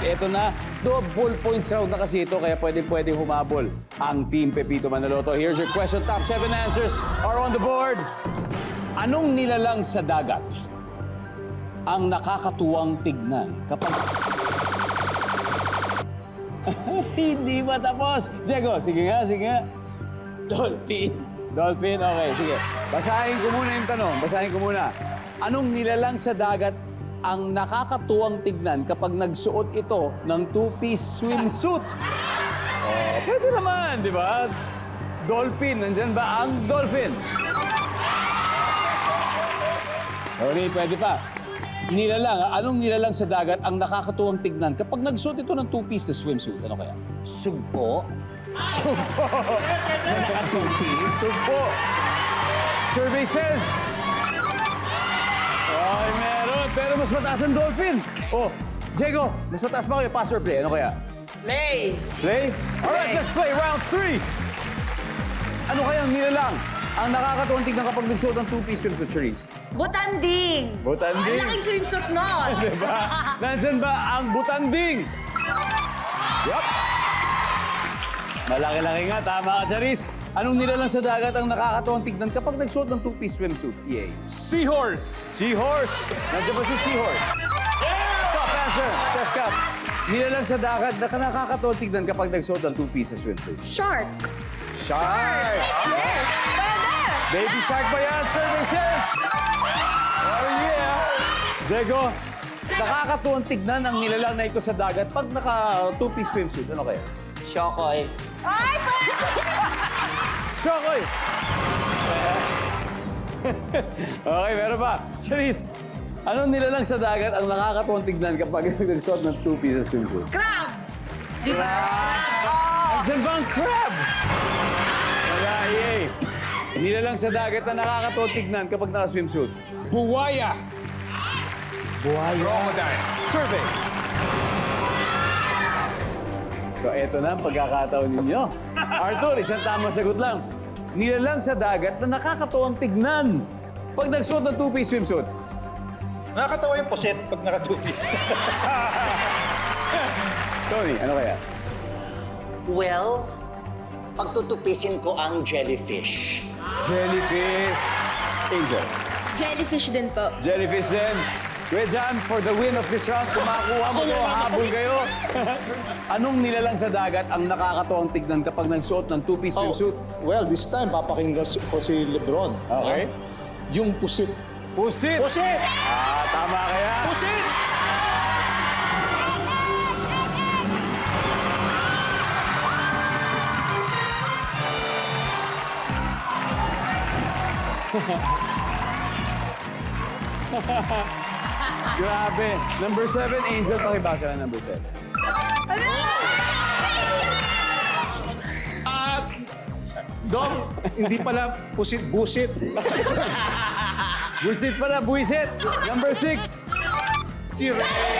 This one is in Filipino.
Ito na, double points round na kasi ito, kaya pwedeng humabol ang Team Pepito Manaloto. Here's your question. Top 7 answers are on the board. Anong nilalang sa dagat ang nakakatuwang tignan kapag... Hindi ba tapos? Diego, sige nga. Dolphin. Dolphin, okay, sige. Basahin ko muna yung tanong. Basahin ko muna. Anong nilalang sa dagat ang nakakatuwang tignan kapag nagsuot ito ng two-piece swimsuit? Oh, pwede naman, di ba? Dolphin, nandyan ba ang dolphin? Okay, pwede pa. Anong nilalang sa dagat ang nakakatuwang tignan kapag nagsuot ito ng two-piece na swimsuit? Ano kaya? Sugpo. Sugpo! Naka-two-piece. Sugpo! Survey says... Ay, meron. Pero mas mataas ang dolphin. Oh, Diego, mas mataas pa kayo. Pass or play? Ano kaya? Play. Play? Alright, let's play round 3. Ano kaya ang nilalang ang nakakatuwang tignan kapag nagsuot ng two-piece swimsuit, Charisse? Butanding! Butanding? Ang laking swimsuit nun! Diba? Nandyan ba ang butanding? Yup. Malaki-laki nga. Tama ka, Charisse. Anong nilalang sa dagat ang nakakatuwang tignan kapag nagsuot ng two-piece swimsuit? EA. Seahorse. Seahorse. Nandiyan ba si Seahorse? Top answer. Chess Cup. Nilalang sa dagat na nakakatuwang tignan kapag nagsuot ng two-piece swimsuit. Shark! Shark. Yes! Pwede! Baby shark ba yan? Survey says. Oh yeah. Diego, nakakatuwang tignan ang nilalang na ito sa dagat pag naka two-piece swimsuit. Ano kaya? Shokoy. Ay, pwede! Shokoy! Okay, meron pa. Charisse, anong nilalang sa dagat ang nakakatuwang tignan kapag nagsuot ng two-piece swimsuit? Crab! Di ba? Diyan ba ang crab? Magaye. Nilalang sa dagat na nakakatuwang tignan kapag naka-swimsuit. Buwaya. Buhaya. Crocodile. Survey. So, eto na ang pagkakataon ninyo. Arthur, isang tamang sagot lang. Nilalang sa dagat na nakakatuwang tignan pag nagsuot ng two-piece swimsuit. Nakakatawa yung puset pag naka-two-piece. Tony, ano kaya? Well, pagtutupisin ko ang jellyfish. Jellyfish. Angel. Jellyfish din po. Jellyfish din. Kuya Jan, for the win of this round, kumakuha mo to, habol kayo. Anong nilalang sa dagat ang nakakatuwang tignan kapag nagsuot ng two-piece swimsuit? Well, this time, papakinggan ko si Lebron. Okay. Yung pusit. Pusit! Pusit! Tama kaya? Pusit! Grabe. Number 7, Angel, pakibasa na number 7. Ano? Dom, hindi pala pusit, busit. Buisit pala, buisit. Number 6. Si Ray.